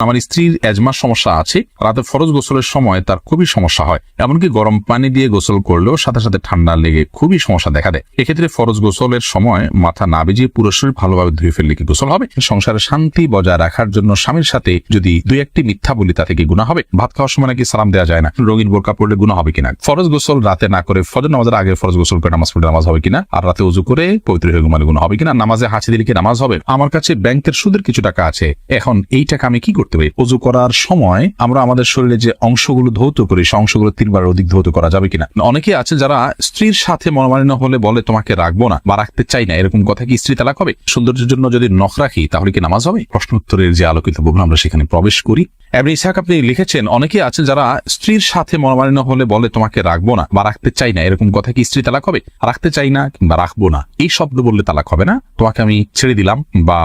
আমার স্ত্রীর এজমার সমস্যা আছে, রাতে ফরজ গোসলের সময় তার খুবই সমস্যা হয়, এমনকি গরম পানি দিয়ে গোসল করলেও সাথে সাথে ঠান্ডা লেগে খুবই সমস্যা দেখা দেয়। এক্ষেত্রে ফরজ গোসলের সময় মাথা না ভিজিয়ে পুরো শরীর ভালোভাবে ধুয়ে ফেললে কি গোসল হবে? সংসারে শান্তি বজায় রাখার জন্য স্বামীর সাথে যদি দুই একটি মিথ্যা বলি তাতে কি গুনাহ হবে? ভাত খাওয়ার সময় নাকি সালাম দেওয়া যায় না, রঙিন বোরকা পড়লে গুনাহ হবে কিনা? ফরজ গোসল রাতে না করে ফজর নামাজের আগে ফরজ গোসল করে নামাজ পড়লে নামাজ হবে কিনা? আর রাতে উযু করে পবিত্র হয়ে ঘুমালে গুনাহ হবে কিনা? নামাজে হাঁচি দিলে কি নামাজ হবে? আমার কাছে ব্যাংকের সুদের কিছু টাকা আছে, এখন এই টাকা আমি কি করতে পারি? উযু করার সময় আমরা আমাদের শরীরে যে অংশগুলো ধৌত করি সে অংশগুলো 3 বার অধিক ধৌত করা যাবে কিনা? অনেকে আছে যারা স্ত্রীর সাথে মনোমালিন্য হলে বলে তোমাকে রাখবো না বা রাখতে চাই না, এরকম কথা কি স্ত্রী তালাক হবে? সৌন্দর্যের জন্য যদি নখ রাখি তাহলে কি নামাজ হবে? প্রশ্ন উত্তরের যে আলোকিত বহুল আমরা সেখানে প্রবেশ করি। এমনি ইসহাক আপনি লিখেছেন, অনেকে আছে যারা স্ত্রীর সাথে মনোমালিন্য হলে বলে তোমাকে রাখবো না বা রাখতে চাই না, এরকম কথা কি স্ত্রী তালাক হবে? রাখতে চাই না কিংবা রাখবো না এই শব্দ বললে তালাক হবে না। তোমাকে আমি ছেড়ে দিলাম বা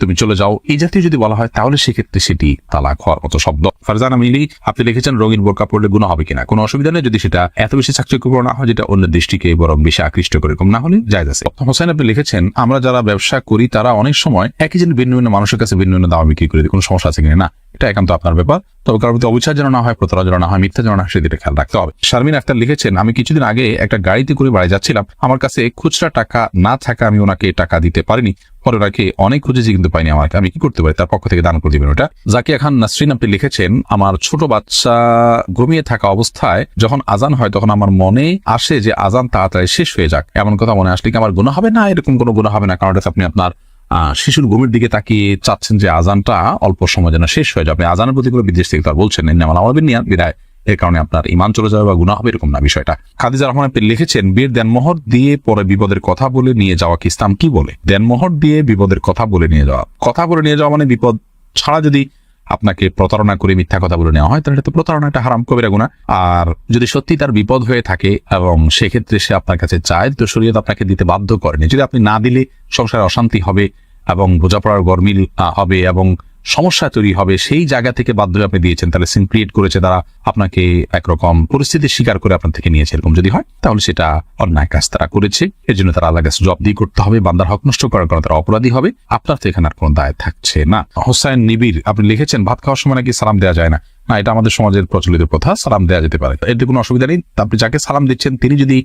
তুমি চলে যাও এই জাতীয় যদি বলা হয় তাহলে সেক্ষেত্রে সেটি তালাক হওয়ার মতো শব্দ। ফারজানা মিলি আপনি লিখেছেন, রঙিন বোরকা পড়লে গুনাহ হবে কিনা? কোনো অসুবিধা নেই যদি সেটা এত বেশি চাকচিক্যপূর্ণ না হয় যেটা অন্য দৃষ্টিকে বরং বেশি আকৃষ্ট করে, কম না হলে জায়েজ আছে। হোসেন আপনি লিখেছেন, আমরা যারা ব্যবসা করি তারা অনেক সময় একই জিনিস ভিন্ন ভিন্ন মানুষের কাছে ভিন্ন ভিন্ন দাম বিক্রি করে দিই, কোনো সমস্যা আছে কিনা? না, এটা একান্ত আপনার ব্যাপার। তবে কারোর প্রতি অবিচার যেন না হয়, প্রতারণা যেন না হয়, মিথ্যা যেন না হয় সেদিকে খেয়াল রাখতে হবে। শারমিন আক্তার লিখেছেন, আমি কিছুদিন আগে একটা গাড়িতে করে বাড়ি যাচ্ছিলাম, আমার কাছে খুচরা টাকা না থাকা আমি ওনাকে টাকা দিতে পারিনি, পরে ওনাকে অনেক খুঁজেছি কিন্তু পাইনি, আমাকে আমি কি করতে পারি? তার পক্ষ থেকে দান করে দিবেন ওটা। জাকিয়া খান নাসরিন আপনি লিখেছেন, আমার ছোট বাচ্চা ঘুমিয়ে থাকা অবস্থায় যখন আজান হয় তখন আমার মনে আসে যে আজান তাড়াতাড়ি শেষ হয়ে যাক, এমন কথা মনে আসলে কি আমার গুনাহ হবে? না, এরকম কোনো গুনাহ হবে না, কারণ আপনি আপনার শিশুর ঘুমের দিকে তাকিয়ে চাচ্ছেন যে আজানটা অল্প সময় যেন শেষ হয়ে যাবে। আপনি আজানের প্রতি করে বিদেশ থেকে তার বলছেন আমাদের নিয়ে বিদায়, এর কারণে আপনার ইমান চলে যাবে বা গুনাহ হবে, এরকম না বিষয়টা। খাদিজা রহমান আপনি লিখেছেন, বিয়ের দেনমোহর দিয়ে পরে বিপদের কথা বলে নিয়ে যাওয়া কি ইসলাম কি বলে? দেনমোহর দিয়ে বিপদের কথা বলে নিয়ে যাওয়া মানে বিপদ ছাড়া যদি আপনাকে প্রতারণা করে মিথ্যা কথা বলে নেওয়া হয় তাহলে এটা তো প্রতারণা, একটা হারাম কবিরা গুনাহ। আর যদি সত্যি তার বিপদ হয়ে থাকে এবং সেক্ষেত্রে সে আপনার কাছে চায়, তো শরীয়ত আপনাকে দিতে বাধ্য করেনি। যদি আপনি না দিলে সংসারে অশান্তি হবে এবং বোঝাপড়ার গরমিল হবে এবং সমস্যা তৈরি হবে, সেই জায়গা থেকে বাধ্য হয়ে আপনি দিয়েছেন, তাহলে সিন ক্রিয়েট করেছে তারা, আপনাকে একরকম পরিস্থিতির শিকার করে আপনার থেকে নিয়েছে, এরকম যদি হয় তাহলে সেটা অন্যায় কাজ তারা করেছে, এর জন্য তারা আল্লাহর কাছে জবাবদিহি করতে হবে, বান্দার হক নষ্ট করার কারণে তারা অপরাধী হবে, আপনার তো এখানে আর কোনো দায় থাকছে না। হোসাইন নিবির আপনি লিখেছেন, ভাত খাওয়ার সময় নাকি সালাম দেওয়া যায় না। না, এটা আমাদের সমাজের প্রচলিত প্রথা, সালাম দেওয়া যেতে পারে, এতে কোনো অসুবিধা নেই। আপনি যাকে সালাম দিচ্ছেন তিনি যদি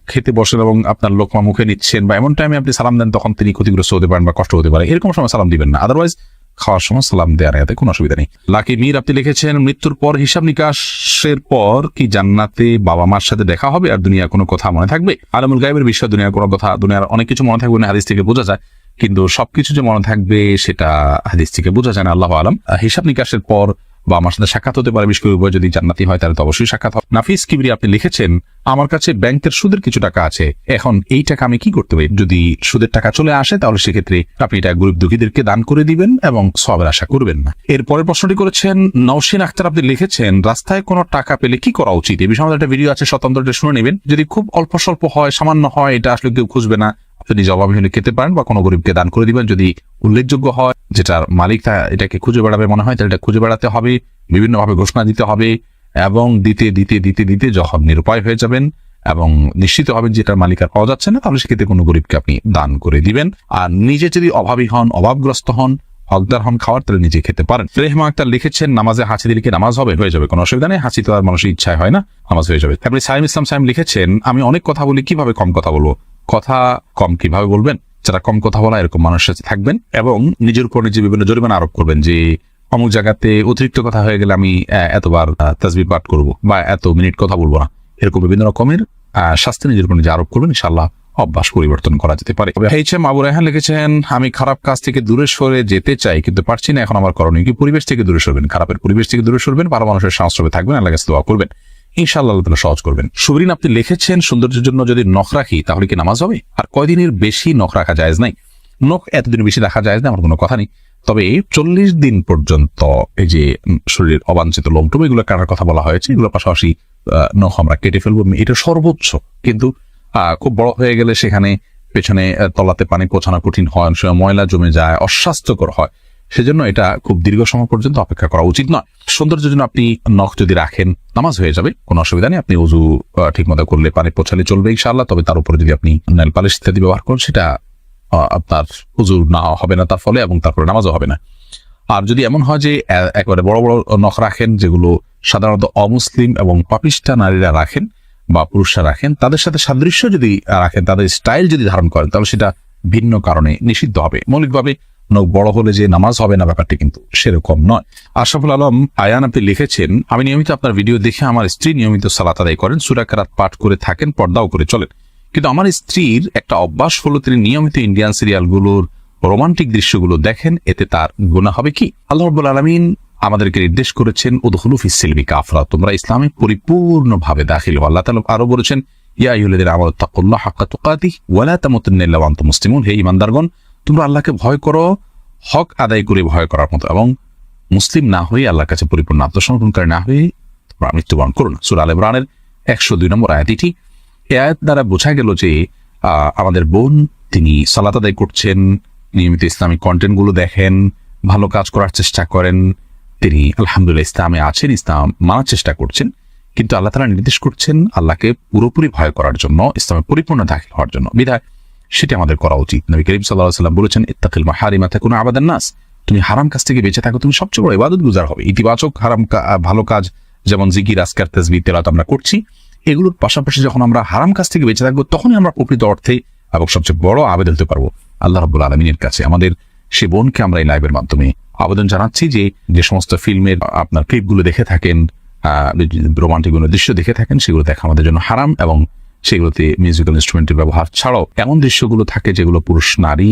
খেতে বসেন এবং আপনার লোকমা মুখে নিচ্ছেন বা এমন টাইমে আপনি সালাম দেন তখন তিনি ক্ষতিগ্রস্ত হতে পারেন বা কষ্ট হতে পারে, এরকম সময় সালাম দিবেন না, আদারওয়াইজ খাওয়ার সময় সালাম দেওয়ার এতে কোনো অসুবিধা নেই। লাকি মীর আপনি লিখেছেন, মৃত্যুর পর হিসাব নিকাশের পর কি জান্নাতে বাবা মার সাথে দেখা হবে আর দুনিয়ার কোনো কথা মনে থাকবে? আলমুল গায়েবের বিষয় দুনিয়ার কোনো কথা, দুনিয়ার অনেক কিছু মনে থাকবে না, হাদিস থেকে বোঝা যায়, কিন্তু সবকিছু যে মনে থাকবে সেটা হাদিস থেকে বোঝা যায় না, আল্লাহ আলম। হিসাব নিকাশের পর বা আমার সাথে সাক্ষাৎ হতে পারে, বিশেষ করে উভয় যদি জান্নাতি হয় তাহলে তো অবশ্যই সাক্ষাৎ হবে। নাফিস কিবরি আপনি লিখেছেন, আমার কাছে ব্যাংকের সুদের কিছু টাকা আছে, এখন এই টাকা আমি কি করতে পারি? যদি সুদের টাকা চলে আসে তাহলে সেক্ষেত্রে আপনি এটা গরিব দুঃখীদেরকে দান করে দিবেন এবং সওয়াবের আশা করবেন না। এরপরের প্রশ্নটি করেছেন নওশিন আক্তার আপনি লিখেছেন, রাস্তায় কোনো টাকা পেলে কি করা উচিত? এই বিষয়ে আমাদের একটা ভিডিও আছে, স্বতন্ত্র শুনে নেবেন। যদি খুব অল্প স্বল্প হয়, সামান্য হয়, এটা আসলে কেউ খুঁজবে না, আপনি জবাবি হলে খেতে পারেন বা কোনো গরিবকে দান করে দিবেন। যদি উল্লেখযোগ্য হয়, যেটার মালিক এটাকে খুঁজে বেড়াবে মনে হয়, তাহলে এটা খুঁজে বেড়াতে হবে, বিভিন্নভাবে ঘোষণা দিতে হবে এবং দিতে দিতে দিতে দিতে যখন নিরুপায় হয়ে যাবেন এবং নিশ্চিত হবেন যে এটার মালিক আর পাওয়া যাচ্ছে না, তাহলে সেক্ষেত্রে কোনো গরিবকে আপনি দান করে দিবেন। আর নিজে যদি অভাবী হন, অভাবগ্রস্ত হন, হকদার হন খাওয়ার, তাহলে নিজে খেতে পারেন। রেহমা আক্তার লিখেছেন, নামাজে হাঁচি দিলে কি নামাজ হবে? হয়ে যাবে, কোনো অসুবিধা নেই, হাঁচি তো আর মানুষের ইচ্ছায় হয় না, নামাজ হয়ে যাবে। আপনি সাইম ইসলাম সাইম লিখেছেন, আমি অনেক কথা বলি, কিভাবে কম কথা বলবো? কথা কম কিভাবে বলবেন? যারা কম কথা বলা এরকম মানুষের সাথে থাকবেন এবং নিজের উপর নিজে বিভিন্ন জরিমানা আরোপ করবেন যে অমুক জায়গাতে অতিরিক্ত কথা হয়ে গেলে আমি এতবার তাসবিহ পাঠ করবো বা এত মিনিট কথা বলবো না, এরকম বিভিন্ন রকমের শাস্তি নিজের উপর নিজে আরোপ করবেন, ইনশাআল্লাহ অভ্যাস পরিবর্তন করা যেতে পারে। আবু রায়হান লিখেছেন, আমি খারাপ কাজ থেকে দূরে সরে যেতে চাই কিন্তু পারছি না, এখন আমার করণীয় কি? পরিবেশ থেকে দূরে সরবেন, খারাপের পরিবেশ থেকে দূরে সরবেন, ভালো মানুষের সংস্রবে থাকবেন, আল্লাহর কাছে দোয়া করবেন, ইনশাআল্লাহ আল্লাহ তাআলা সহজ করবেন। সুবরিন আপনি লিখেছেন, সৌন্দর্যের জন্য যদি নখ রাখি তাহলে কি নামাজ হবে? আর কয়দিনের বেশি নখ রাখা জায়েজ নাই? নখ এতদিন বেশি রাখা জায়েজ না, আমার কোনো কথা নেই, তবে 40 দিন পর্যন্ত এই যে শরীরের অবাঞ্ছিত লোমটুম এগুলো কাটার কথা বলা হয়েছে, এগুলোর পাশাপাশি নখ আমরা কেটে ফেলবো, এটা সর্বোচ্চ। কিন্তু খুব বড় হয়ে গেলে সেখানে পেছনে তলাতে পানি পৌঁছানো কঠিন হয়, অনেক সময় ময়লা জমে যায়, অস্বাস্থ্যকর হয়, সেজন্য এটা খুব দীর্ঘ সময় পর্যন্ত অপেক্ষা করা উচিত নয়। সৌন্দর্যের জন্য আপনি নখ যদি রাখেন নামাজ হয়ে যাবে, কোনো অসুবিধা নেই, আপনি ওযু ঠিক মতো করলে পানি পৌঁছালে চলবে ইনশাআল্লাহ। তবে তার উপরে যদি আপনি নেল পালিশ ইত্যাদি ব্যবহার করেন সেটা আপনার ওযু না হবে না তার ফলে, এবং তারপরে নামাজও হবে না। আর যদি এমন হয় যে একেবারে বড় বড় নখ রাখেন, যেগুলো সাধারণত অমুসলিম এবং পাপিষ্ঠা নারীরা রাখেন বা পুরুষরা রাখেন, তাদের সাথে সাদৃশ্য যদি রাখেন, তাদের স্টাইল যদি ধারণ করেন, তাহলে সেটা ভিন্ন কারণে নিষিদ্ধ হবে। মৌলিকভাবে নখ বড় হলে যে নামাজ হবে না, ব্যাপারটি কিন্তু সেরকম নয়। আশরাফুল আলম আয়ান আপনি লিখেছেন, আমি নিয়মিত আপনার ভিডিও দেখে আমার স্ত্রী নিয়মিত সালাত আদায় করেন, সূরা কেরাত পাঠ করে থাকেন, পর্দাও করে চলেন। কিন্তু আমার স্ত্রীর একটা অভ্যাস হলো তিনি নিয়মিত ইন্ডিয়ান সিরিয়ালগুলোর রোমান্টিক দৃশ্যগুলো দেখেন, এতে তার গুনাহ হবে কি? আল্লাহ রাব্বুল আলামিন আমাদেরকে নির্দেশ করেছেন, উদখুলু ফিস সিলমি কাফরা, তোমরা ইসলামে পরিপূর্ণভাবে দাখিল হও। আল্লাহ তাআলা আরো বলেছেন, ইয়া আইয়ুহাল্লাযীনা আমানু তাকুল্লাহা হাক্কা তুকাতিহি ওয়া লা তামুতুন্না ইল্লা ওয়া আনতুম মুসলিমুন, হে ঈমানদারগণ, তোমরা আল্লাহকে ভয় করো হক আদায় করে ভয় করার মতো, এবং মুসলিম না হয়ে আল্লাহর কাছে পরিপূর্ণ আত্মসমর্পণকারী না হয়ে তোমরা মৃত্যুবরণ করো না। সূরা আল ইমরানের 102 নম্বর আয়াত। এটি এই আয়াত দ্বারা বোঝা গেল যে আমাদের বোন তিনি সালাত আদায় করছেন, নিয়মিত ইসলামিক কন্টেন্ট গুলো দেখেন, ভালো কাজ করার চেষ্টা করেন, তিনি আলহামদুলিল্লাহ ইসলামে আছেন, ইসলাম মানার চেষ্টা করছেন, কিন্তু আল্লাহ তাআলা নির্দেশ করছেন আল্লাহকে পুরোপুরি ভয় করার জন্য, ইসলামে পরিপূর্ণ দাখিল হওয়ার জন্য। বিধায় সেটা আমাদের করা উচিত। নবী করিম সাল্লাল্লাহু আলাইহি ওয়াসাল্লাম বলেছেন, ইত্তাকিল মাহারিমা তাকুনু আবাদান নাস, তুমি হারাম কাজ থেকে বেঁচে থাকো, তুমি সবচেয়ে বড় ইবাদত গুজার হবে। ইতিবাচক ভালো কাজ যেমন জিকির, আজকার, তাসবিহ, তেলাওয়াত আমরা করছি, এগুলোর পাশাপাশি যখন আমরা হারাম কাজ থেকে বেঁচে থাকবো, তখনই আমরা প্রকৃত অর্থে এবং সবচেয়ে বড় আবেদন হতে পারবো আল্লাহ রাব্বুল আলামিনের কাছে। আমাদের সে বোনকে আমরা এই লাইভের মাধ্যমে আবেদন জানাচ্ছি যে সমস্ত ফিল্মের আপনার ক্লিপগুলো দেখে থাকেন, রোমান্টিক কোনো দৃশ্য দেখে থাকেন, সেগুলো দেখা আমাদের জন্য হারাম, এবং সেগুলোতে মিউজিক্যাল ইনস্ট্রুমেন্টের ব্যবহার ছাড়াও এমন দৃশ্যগুলো থাকে যেগুলো পুরুষ নারী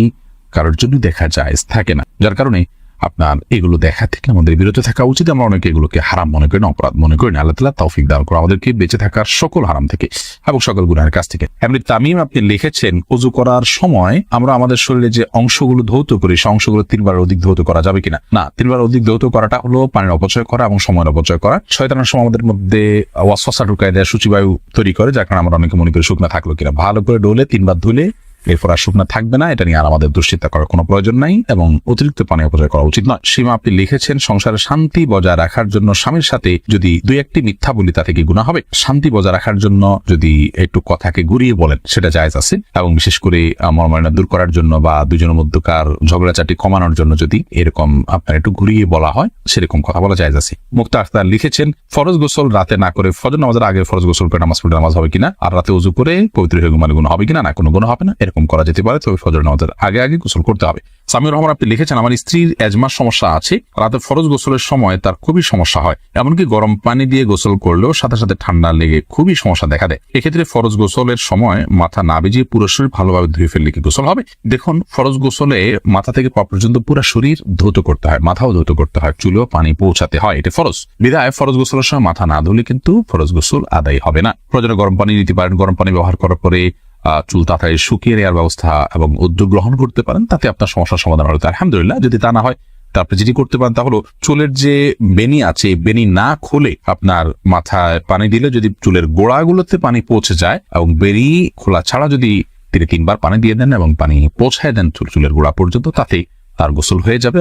কারোর জন্য দেখা যায় থাকে না, যার কারণে আপনার এগুলো দেখা থেকে আমাদের বিরত থাকা উচিত। আমরা অনেকে এগুলোকে হারাম মনে করি না, অপরাধ মনে করি না। আল্লাহ তাআলা তৌফিক দান করুন আমাদেরকে বেঁচে থাকার সকল হারাম থেকে এবং সকল গুনাহের কাছ থেকে। এমনি তামিম আপনি লিখেছেন, ওযু করার সময় আমরা আমাদের শরীরে যে অংশগুলো ধৌত করি, সেই অংশগুলো 3 বার অধিক ধৌত করা যাবে কিনা? না, 3 বার অধিক ধৌত করাটা হলো পানির অপচয় করা এবং সময়ের অপচয় করা। শয়তানের সময় আমাদের মধ্যে ওয়াসওয়াসা ঢুকায় দেয়, সূচিবায়ু তৈরি করে, যার কারণে আমরা অনেকে মনে করি শুকনা থাকলো কিনা। ভালো করে ডলে 3 বার ধুলে এরপর আর শুকনা থাকবে না, এটা নিয়ে আর আমাদের দুশ্চিন্তা করার কোনো প্রয়োজন নাই এবং অতিরিক্ত পানি অপচয় করা উচিত নয়। সীমা আপনি লিখেছেন, সংসারে শান্তি বজায় রাখার জন্য স্বামীর সাথে যদি 2-1টি মিথ্যা বলি তাতে কি গুনাহ হবে? শান্তি বজায় রাখার জন্য যদি একটু কথাকে ঘুরিয়ে বলেন সেটা জায়েজ আছে, এবং বিশেষ করে মনোমালিন্য দূর করার জন্য বা দুজনের মধ্যকার ঝগড়াঝাটি কমানোর জন্য যদি এরকম আপনার একটু ঘুরিয়ে বলা হয়, সেরকম কথা বলা জায়েজ আছে। মুক্তা আখতার লিখেছেন, ফরজ গোসল রাতে না করে ফজর নামাজের আগে ফরজ গোসল করে নামাজ পড়লে নামাজ হবে কিনা, আর রাতে ওযু করে পবিত্র হয়ে ঘুমালে গুনাহ হবে কিনা? না, কোনো গুনাহ হবে না, এরকম করা যেতে পারে, তবে ফজর নামাজের আগে গোসল করতে হবে। সামিউর রহমান আপনি লিখেছেন, আমার স্ত্রীর এজমার সমস্যা আছে, রাতে ফরজ গোসলের সময় তার খুবই সমস্যা হয়, এমনকি গরম পানি দিয়ে গোসল করলেও সাথে সাথে ঠান্ডা লেগে খুবই সমস্যা দেখা দেয়। এক্ষেত্রে ফরজ গোসলের সময় মাথা না ভিজিয়ে পুরো শরীর ভালোভাবে ধুয়ে ফেললে কি গোসল হবে? দেখুন, ফরজ গোসলে মাথা থেকে পা পর্যন্ত পুরো শরীর ধৌত করতে হয়, মাথাও ধৌত করতে হয়, চুলেও পানি পৌঁছাতে হয়, এটা ফরজ। বিধায় ফরজ গোসলের সময় মাথা না ধুলে কিন্তু ফরজ গোসল আদায় হবে না। প্রয়োজনে গরম পানি নিতে পারেন, গরম পানি ব্যবহার করার পরে চুল তাড়াতাড়ি শুকিয়ে নেওয়ার ব্যবস্থা এবং উদ্যোগ গ্রহণ করতে পারেন, তাতে আপনার সমস্যার সমাধান হলো আলহামদুলিল্লাহ। যদি তা না হয়, তারপরে যেটি করতে পারেন তা হলো চুলের যে বেনি আছে, বেনি না খুলে আপনার মাথায় পানি দিলে যদি চুলের গোড়াগুলোতে পানি পৌঁছে যায়, এবং বেনি খোলা ছাড়া যদি তিনি 3 বার পানি দিয়ে দেন এবং পানি পৌঁছায় দেন চুলের গোড়া পর্যন্ত, তাতে তার গোসল হয়ে যাবে।